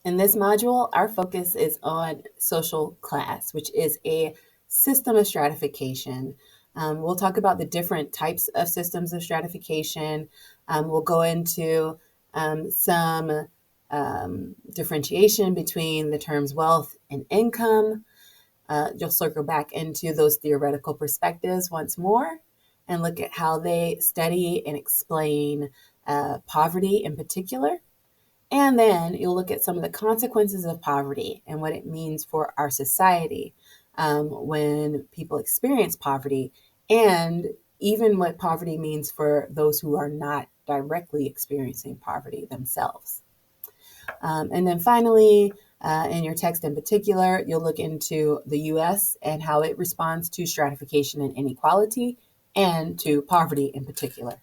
In this module, our focus is on social class, which is a system of stratification. We'll talk about the different types of systems of stratification. We'll go into some differentiation between the terms wealth and income. You'll circle back into those theoretical perspectives once more and look at how they study and explain poverty in particular. And then you'll look at some of the consequences of poverty and what it means for our society when people experience poverty, and even what poverty means for those who are not directly experiencing poverty themselves. And then finally, in your text in particular, you'll look into the US and how it responds to stratification and inequality and to poverty in particular.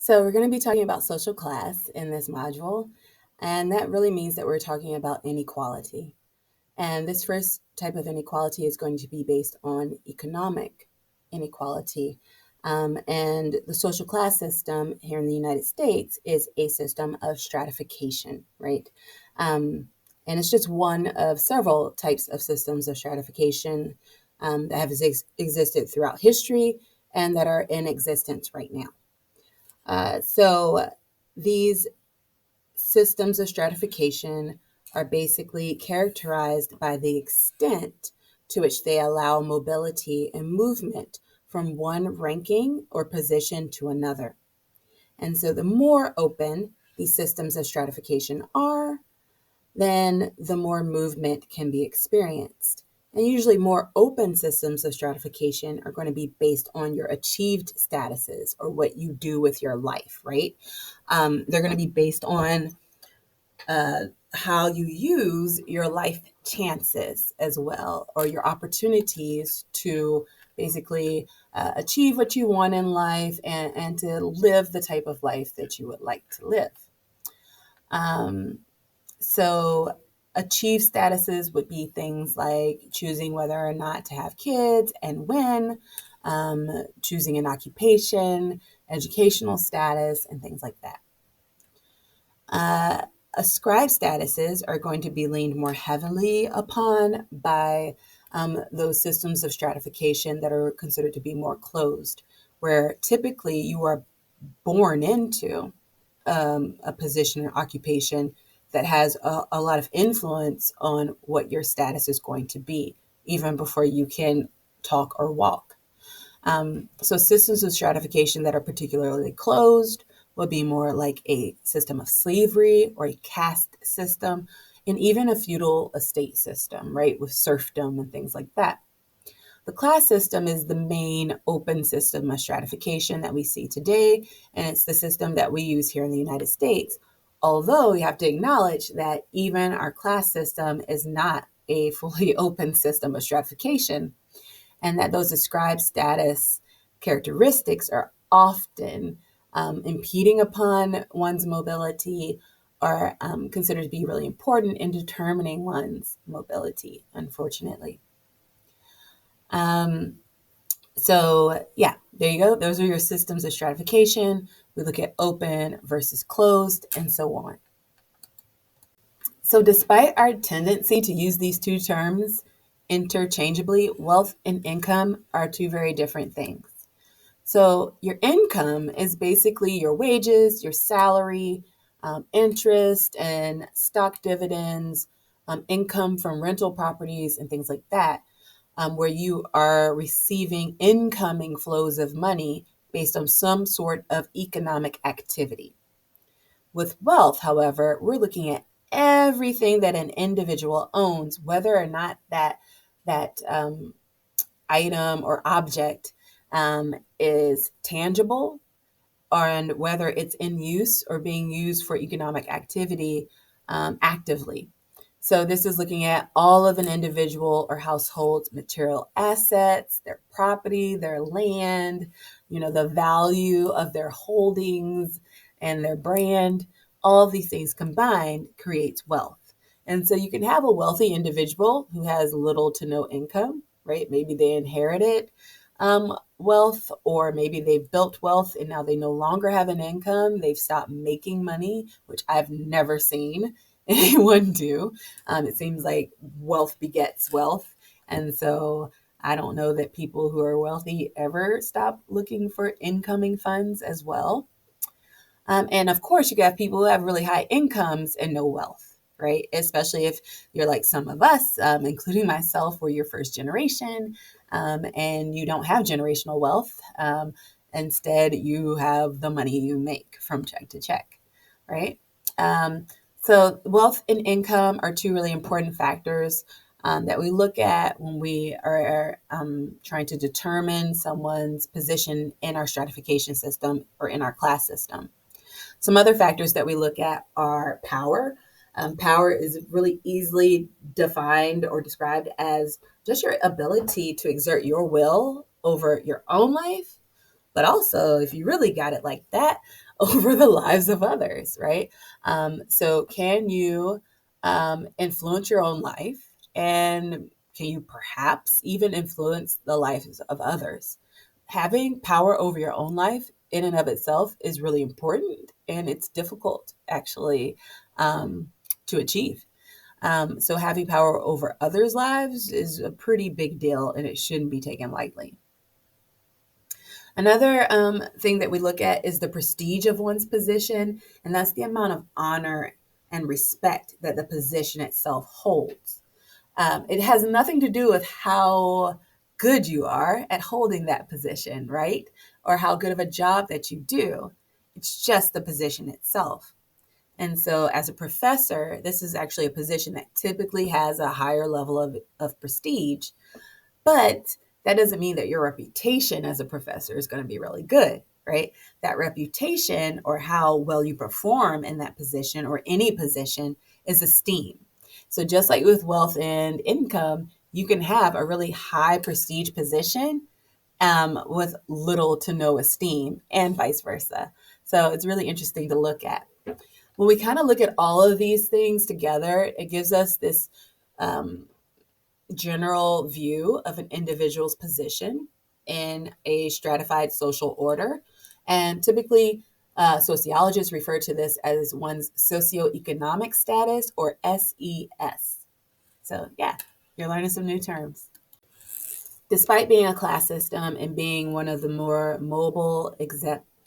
So we're going to be talking about social class in this module, and that really means that we're talking about inequality. And this first type of inequality is going to be based on economic inequality. And the social class system here in the United States is a system of stratification, right? And it's just one of several types of systems of stratification that have existed throughout history and that are in existence right now. So these systems of stratification are basically characterized by the extent to which they allow mobility and movement from one ranking or position to another. And so the more open these systems of stratification are, then the more movement can be experienced. And usually more open systems of stratification are going to be based on your achieved statuses or what you do with your life, right? They're going to be based on how you use your life chances as well, or your opportunities to basically achieve what you want in life and to live the type of life that you would like to live. So achieved statuses would be things like choosing whether or not to have kids and when, choosing an occupation, educational status, and things like that. Ascribed statuses are going to be leaned more heavily upon by those systems of stratification that are considered to be more closed, where typically you are born into a position or occupation that has a lot of influence on what your status is going to be, even before you can talk or walk. So systems of stratification that are particularly closed would be more like a system of slavery or a caste system, and even a feudal estate system, right, with serfdom and things like that. The class system is the main open system of stratification that we see today, and it's the system that we use here in the United States. Although you have to acknowledge that even our class system is not a fully open system of stratification, and that those ascribed status characteristics are often impeding upon one's mobility, are considered to be really important in determining one's mobility, unfortunately. So yeah, there you go. Those are your systems of stratification. We look at open versus closed and so on. So despite our tendency to use these two terms interchangeably, wealth and income are two very different things. So your income is basically your wages, your salary, interest and stock dividends, income from rental properties and things like that, where you are receiving incoming flows of money based on some sort of economic activity. With wealth, however, we're looking at everything that an individual owns, whether or not that item or object is tangible, and whether it's in use or being used for economic activity actively. So this is looking at all of an individual or household's material assets, their property, their land, the value of their holdings and their brand. All of these things combined creates wealth. And so you can have a wealthy individual who has little to no income, right? Maybe they inherit it, wealth, or maybe they've built wealth and now they no longer have an income. They've stopped making money, which I've never seen anyone do. It seems like wealth begets wealth. And so I don't know that people who are wealthy ever stop looking for incoming funds as well. And of course, you have people who have really high incomes and no wealth, right? Especially if you're like some of us, including myself, where you're first generation and you don't have generational wealth. Instead, you have the money you make from check to check, right? Um, so, wealth and income are two really important factors that we look at when we are trying to determine someone's position in our stratification system or in our class system. Some other factors that we look at are power. Power is really easily defined or described as just your ability to exert your will over your own life, but also, if you really got it like that, over the lives of others, right? So, can you influence your own life? And can you perhaps even influence the lives of others? Having power over your own life in and of itself is really important, and it's difficult actually to achieve. So having power over others' lives is a pretty big deal, and it shouldn't be taken lightly. Another thing that we look at is the prestige of one's position, and that's the amount of honor and respect that the position itself holds. It has nothing to do with how good you are at holding that position, right? Or how good of a job that you do. It's just the position itself. And so, as a professor, this is actually a position that typically has a higher level of prestige, but that doesn't mean that your reputation as a professor is going to be really good, right? That reputation or how well you perform in that position or any position is esteem. So just like with wealth and income, you can have a really high prestige position with little to no esteem, and vice versa. So it's really interesting to look at. When we kind of look at all of these things together, it gives us this um, general view of an individual's position in a stratified social order. And typically, sociologists refer to this as one's socioeconomic status, or SES. So, yeah, you're learning some new terms. Despite being a class system and being one of the more mobile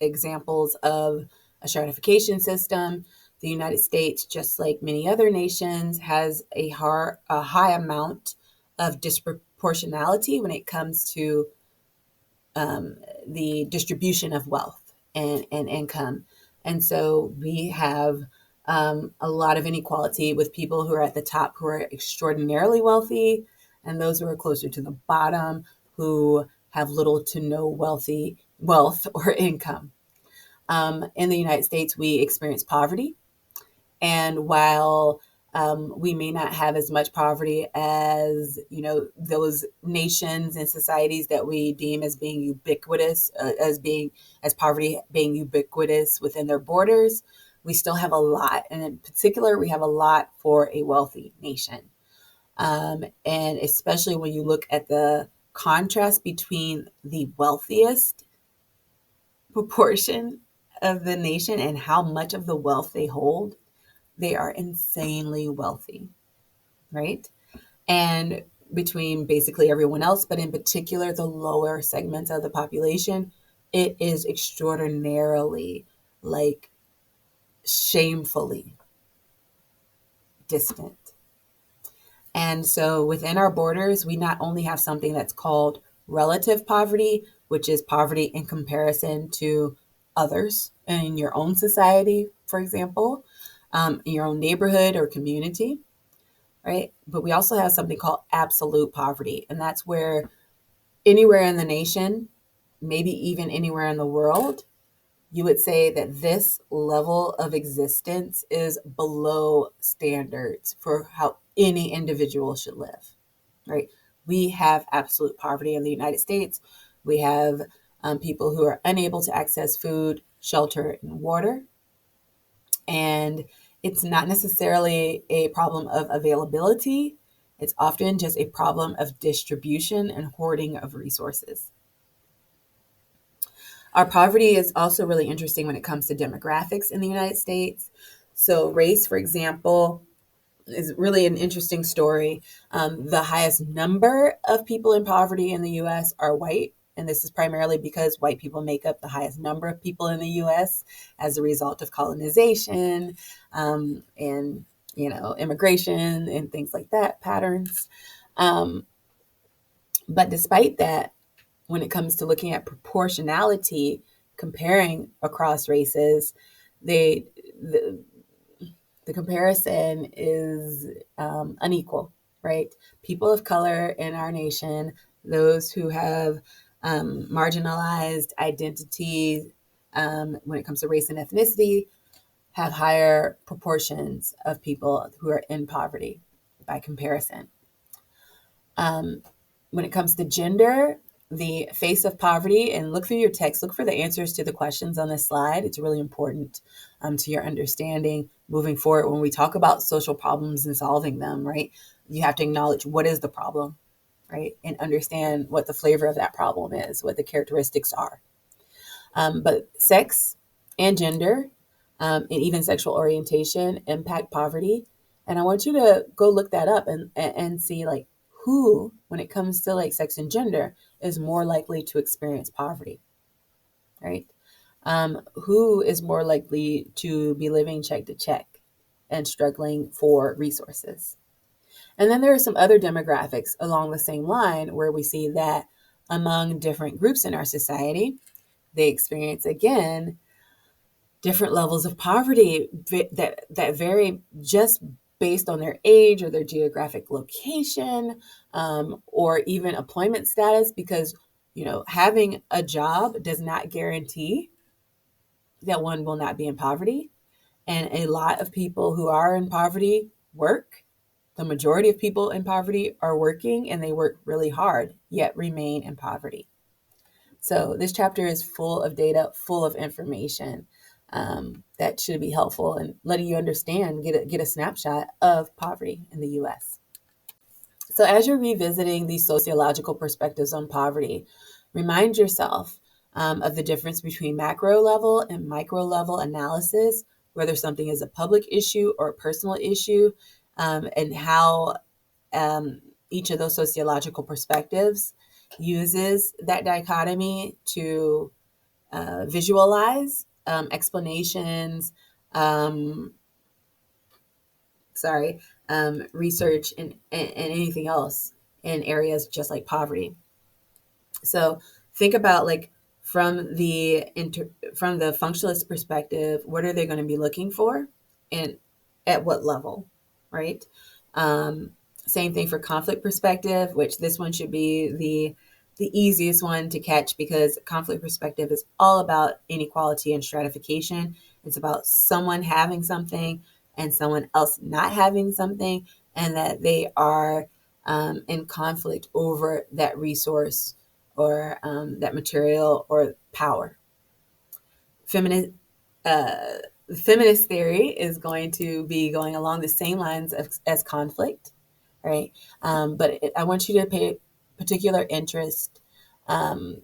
examples of a stratification system, the United States, just like many other nations, has a high amount of disproportionality when it comes to the distribution of wealth and income. And so we have a lot of inequality with people who are at the top who are extraordinarily wealthy, and those who are closer to the bottom who have little to no wealth or income. In the United States, we experience poverty, and while we may not have as much poverty as those nations and societies that we deem as being ubiquitous, as poverty being ubiquitous within their borders, we still have a lot, and in particular, we have a lot for a wealthy nation. And especially when you look at the contrast between the wealthiest proportion of the nation and how much of the wealth they hold, they are insanely wealthy, right? And between basically everyone else, but in particular the lower segments of the population, it is extraordinarily, like, shamefully distant. And so within our borders, we not only have something that's called relative poverty, which is poverty in comparison to others in your own society, for example, in your own neighborhood or community, right? But we also have something called absolute poverty, and that's where anywhere in the nation, maybe even anywhere in the world, you would say that this level of existence is below standards for how any individual should live, right? We have absolute poverty in the United States. We have people who are unable to access food, shelter, and water. And it's not necessarily a problem of availability. It's often just a problem of distribution and hoarding of resources. Our poverty is also really interesting when it comes to demographics in the United States. So, race, for example, is really an interesting story. The highest number of people in poverty in the US are white. And this is primarily because white people make up the highest number of people in the US as a result of colonization and, immigration and things like that, patterns. Um, but despite that, when it comes to looking at proportionality, comparing across races, they the, the comparison is unequal, right? People of color in our nation, those who have marginalized identities when it comes to race and ethnicity, have higher proportions of people who are in poverty by comparison. Um, when it comes to gender, the face of poverty, and look through your text, look for the answers to the questions on this slide. It's really important to your understanding moving forward when we talk about social problems and solving them, right? You have to acknowledge what is the problem, right? And understand what the flavor of that problem is, what the characteristics are. But sex and gender and even sexual orientation impact poverty. And I want you to go look that up and see like who, when it comes to like sex and gender, is more likely to experience poverty, right? Who is more likely to be living check to check and struggling for resources. And then there are some other demographics along the same line where we see that among different groups in our society, they experience again different levels of poverty that vary just based on their age or their geographic location, or even employment status, because having a job does not guarantee that one will not be in poverty. And a lot of people who are in poverty work. The majority of people in poverty are working, and they work really hard, yet remain in poverty. So this chapter is full of data, full of information that should be helpful and letting you understand, get a snapshot of poverty in the U.S. So as you're revisiting these sociological perspectives on poverty, remind yourself of the difference between macro level and micro level analysis, whether something is a public issue or a personal issue, and how each of those sociological perspectives uses that dichotomy to visualize explanations, research, and anything else in areas just like poverty. So think about like from the functionalist perspective, what are they going to be looking for, and at what level, right? Same thing for conflict perspective, which this one should be the easiest one to catch because conflict perspective is all about inequality and stratification. It's about someone having something and someone else not having something, and that they are in conflict over that resource or that material or power. Feminist theory is going to be going along the same lines as conflict, right? But I want you to pay particular interest to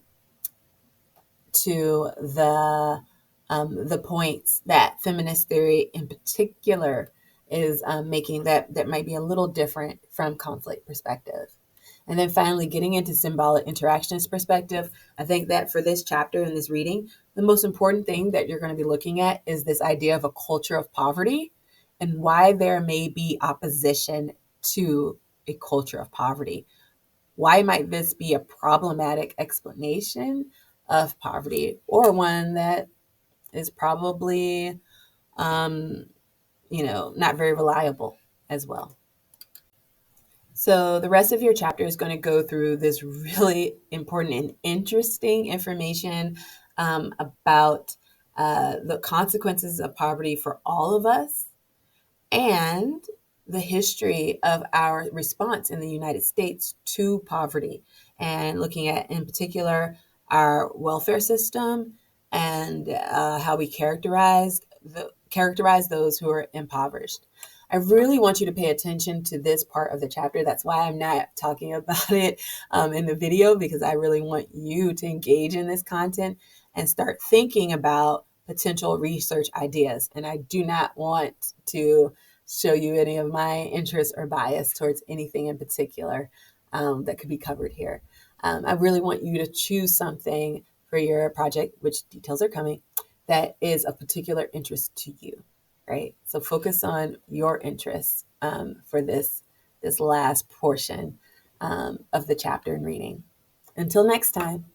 the points that feminist theory in particular is making that might be a little different from conflict perspective. And then finally, getting into symbolic interactionist perspective, I think that for this chapter in this reading, the most important thing that you're going to be looking at is this idea of a culture of poverty and why there may be opposition to a culture of poverty. Why might this be a problematic explanation of poverty, or one that is probably, not very reliable as well? So the rest of your chapter is going to go through this really important and interesting information about the consequences of poverty for all of us, and the history of our response in the United States to poverty, and looking at, in particular, our welfare system and how we characterize those who are impoverished. I really want you to pay attention to this part of the chapter. That's why I'm not talking about it in the video, because I really want you to engage in this content and start thinking about potential research ideas. And I do not want to show you any of my interest or bias towards anything in particular that could be covered here. I really want you to choose something for your project, which details are coming, that is of particular interest to you, right? So focus on your interests for this last portion of the chapter in reading. Until next time.